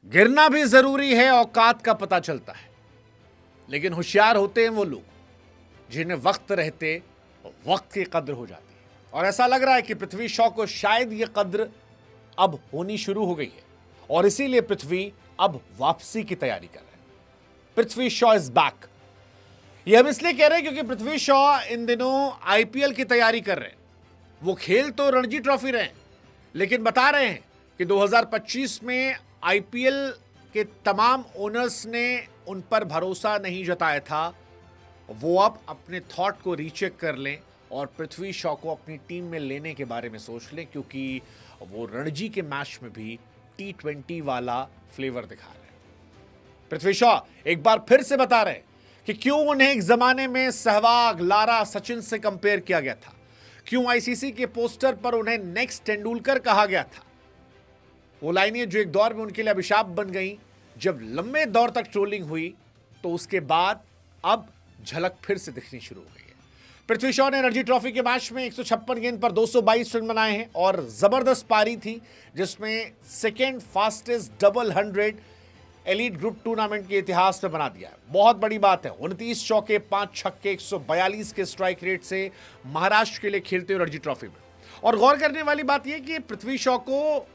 गिरना भी जरूरी है, औकात का पता चलता है, लेकिन होशियार होते हैं वो लोग जिन्हें वक्त रहते वक्त की कद्र हो जाती है। और ऐसा लग रहा है कि पृथ्वी शॉ को शायद ये कद्र अब होनी शुरू हो गई है और इसीलिए पृथ्वी अब वापसी की तैयारी कर रहे हैं। Prithvi Shaw is back. ये हम इसलिए कह रहे हैं क्योंकि पृथ्वी शॉ इन दिनों आईपीएल की तैयारी कर रहे हैं। वो खेल तो रणजी ट्रॉफी रहे हैं, लेकिन बता रहे हैं कि 2025 में आईपीएल के तमाम ओनर्स ने उन पर भरोसा नहीं जताया था। वो अब अपने थॉट को रीचेक कर लें और पृथ्वी शॉ को अपनी टीम में लेने के बारे में सोच लें, क्योंकि वो रणजी के मैच में भी T20 वाला फ्लेवर दिखा रहे हैं। पृथ्वी शॉ एक बार फिर से बता रहे हैं कि क्यों उन्हें एक जमाने में सहवाग, लारा, सचिन से कंपेयर किया गया था, क्यों आईसीसी के पोस्टर पर उन्हें नेक्स्ट तेंदुलकर कहा गया था। वो लाइनें जो एक दौर में उनके लिए अभिशाप बन गई, जब लंबे दौर तक ट्रोलिंग हुई तो उसके बाद अब झलक फिर से दिखनी शुरू हो गई है। पृथ्वी शॉ ने रणजी ट्रॉफी के मैच में 156 गेंद पर 222 रन बनाए हैं और जबरदस्त पारी थी जिसमें second fastest double 100 elite group tournament के इतिहास में बना दिया है। बहुत बड़ी बात है, 29 चौके 5 छक्के 142 के स्ट्राइक रेट से महाराष्ट्र के लिए खेलते हुए रणजी ट्रॉफी में। और गौर करने वाली बात यह कि पृथ्वी शॉ को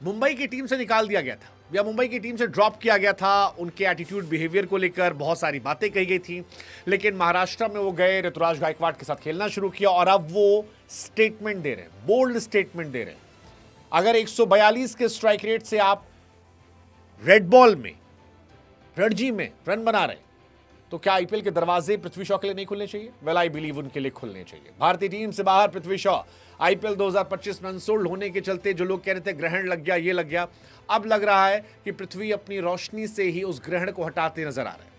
मुंबई की टीम से निकाल दिया गया था या मुंबई की टीम से ड्रॉप किया गया था। उनके एटीट्यूड, बिहेवियर को लेकर बहुत सारी बातें कही गई थी, लेकिन महाराष्ट्र में वो गए, ऋतुराज गायकवाड़ के साथ खेलना शुरू किया और अब वो स्टेटमेंट दे रहे हैं, बोल्ड स्टेटमेंट दे रहे हैं। अगर 142 के स्ट्राइक रेट से आप रेड बॉल में, रणजी में रन बना रहे, तो क्या आईपीएल के दरवाजे पृथ्वी शॉ के लिए नहीं खुलने चाहिए? वेल, आई बिलीव उनके लिए खुलने चाहिए। भारतीय टीम से बाहर पृथ्वी शॉ आईपीएल 2025 में अनसोल्ड होने के चलते जो लोग कह रहे थे ग्रहण लग गया, ये लग गया, अब लग रहा है कि पृथ्वी अपनी रोशनी से ही उस ग्रहण को हटाते नजर आ रहे हैं।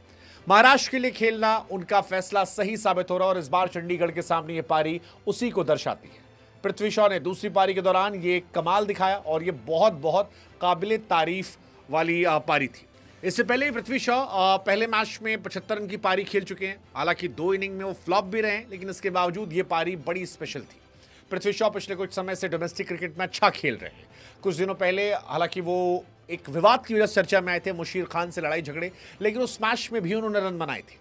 महाराष्ट्र के लिए खेलना उनका फैसला सही साबित हो रहा है और इस बार चंडीगढ़ के सामने ये पारी उसी को दर्शाती है। पृथ्वी शॉ ने दूसरी पारी के दौरान ये कमाल दिखाया और ये बहुत बहुत काबिले तारीफ वाली पारी थी। इससे पहले ही पृथ्वी शॉ पहले मैच में 75 रन की पारी खेल चुके हैं। हालांकि 2 इनिंग में वो फ्लॉप भी रहे हैं, लेकिन इसके बावजूद ये पारी बड़ी स्पेशल थी। पृथ्वी शॉ पिछले कुछ समय से डोमेस्टिक क्रिकेट में अच्छा खेल रहे हैं। कुछ दिनों पहले हालांकि वो एक विवाद की वजह से चर्चा में आए थे, मुशीर खान से लड़ाई झगड़े, लेकिन उस मैच में भी उन्होंने रन बनाए थे।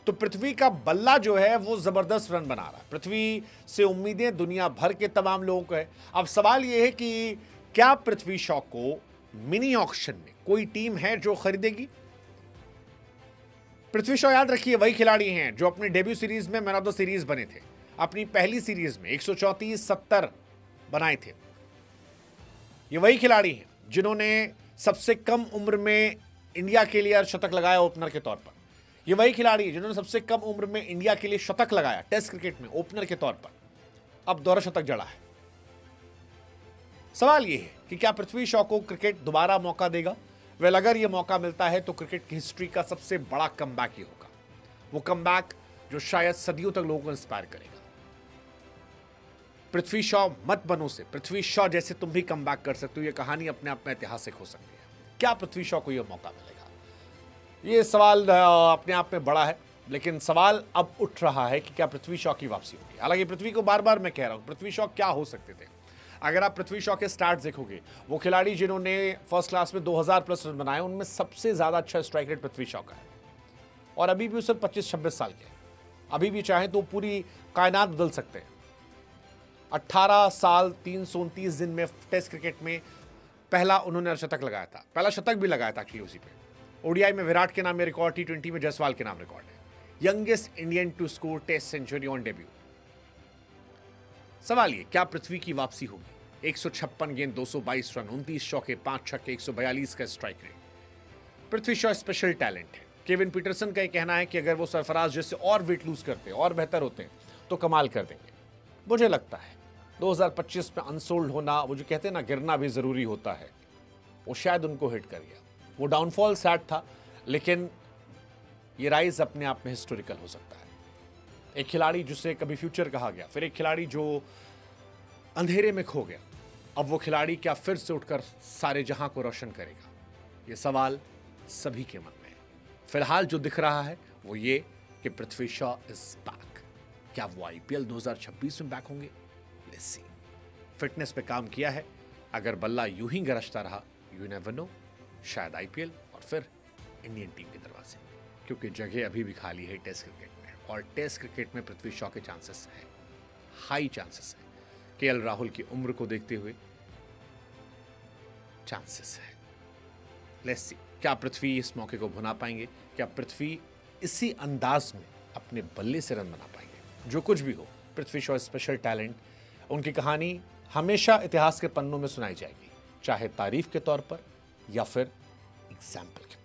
तो पृथ्वी का बल्ला जो है वो जबरदस्त रन बना रहा है। पृथ्वी से उम्मीदें दुनिया भर के तमाम लोगों को है। अब सवाल यह है कि क्या पृथ्वी शॉ को मिनी ऑक्शन में कोई टीम है जो खरीदेगी? पृथ्वी शॉ, याद रखिए, वही खिलाड़ी हैं जो अपने डेब्यू सीरीज में मैन ऑफ द सीरीज बने थे। अपनी पहली सीरीज में 134-70 बनाए थे। ये वही खिलाड़ी हैं जिन्होंने सबसे कम उम्र में इंडिया के लिए शतक लगाया ओपनर के तौर पर। ये वही खिलाड़ी हैं जिन्होंने सबसे कम उम्र में इंडिया के लिए शतक लगाया टेस्ट क्रिकेट में ओपनर के तौर पर। अब दोहरा शतक जड़ा है। सवाल यह है कि क्या पृथ्वी शॉ को क्रिकेट दोबारा मौका देगा? वेल, अगर यह मौका मिलता है तो क्रिकेट की हिस्ट्री का सबसे बड़ा कमबैक ही होगा। वो कमबैक जो शायद सदियों तक लोगों को इंस्पायर करेगा। पृथ्वी शॉ मत बनो से पृथ्वी शॉ जैसे तुम भी कमबैक कर सकते हो। यह कहानी अपने आप में ऐतिहासिक हो सकती है। क्या पृथ्वी शॉ को यह मौका मिलेगा? यह सवाल अपने आप में बड़ा है, लेकिन सवाल अब उठ रहा है कि क्या पृथ्वी शॉ की वापसी होगी। हालांकि पृथ्वी को बार बार मैं कह रहा हूं, पृथ्वी शॉ क्या हो सकते थे। अगर आप पृथ्वी शॉ के स्टार्ट देखोगे, वो खिलाड़ी जिन्होंने फर्स्ट क्लास में 2000 प्लस रन बनाए, उनमें सबसे ज्यादा अच्छा स्ट्राइक रेट पृथ्वी शॉ का है। और अभी भी वो सिर्फ 25-26 साल के हैं। अभी भी चाहें तो पूरी कायनात बदल सकते हैं। 18 साल 329 दिन में टेस्ट क्रिकेट में पहला उन्होंने शतक लगाया था। पहला शतक भी लगाया था एक्चुअली उसी पे। ओडीआई में विराट के नाम में रिकॉर्ड, T20 में जायसवाल के नाम रिकॉर्ड है। Youngest Indian to score test century on debut. सवाल ये, क्या पृथ्वी की वापसी होगी? 156 गेंद 222 रन, 29 चौके 5 छक्के 142 का strike rate. Prithvi Shaw special talent है। केविन पीटरसन का यह कहना है कि अगर वो सरफराज जैसे और वेट लूज करते और बेहतर होते हैं तो कमाल कर देंगे। मुझे लगता है 2025 में अनसोल्ड होना, वो जो कहते हैं ना गिरना भी जरूरी होता है, वो शायद उनको हिट कर गया। वो डाउनफॉल सैड था, लेकिन ये राइज अपने आप में हिस्टोरिकल हो सकता है। एक खिलाड़ी जिसे कभी फ्यूचर कहा गया, फिर एक खिलाड़ी जो अंधेरे में खो गया, अब वो खिलाड़ी क्या फिर से उठकर सारे जहां को रोशन करेगा? ये सवाल सभी के मन में है। फिलहाल जो दिख रहा है वो ये कि पृथ्वी शॉ इज बैक। क्या वो आईपीएल 2026 में बैक होंगे? Let's see. फिटनेस पे काम किया है। अगर बल्ला यूं ही गरजता रहा, यू नेवर नो, शायद आईपीएल और फिर इंडियन टीम के दरवाजे, क्योंकि जगह अभी भी खाली है टेस्ट क्रिकेट में, और टेस्ट क्रिकेट में पृथ्वी शॉ के चांसेस हैं, हाई चांसेस हैं। केएल राहुल की उम्र को देखते हुए चांसेस है। लेट्स सी, क्या पृथ्वी इस मौके को भुना पाएंगे? क्या पृथ्वी इसी अंदाज में अपने बल्ले से रन बना पाएंगे? जो कुछ भी हो, पृथ्वी शॉ स्पेशल टैलेंट, उनकी कहानी हमेशा इतिहास के पन्नों में सुनाई जाएगी, चाहे तारीफ के तौर पर या फिर एग्जाम्पल के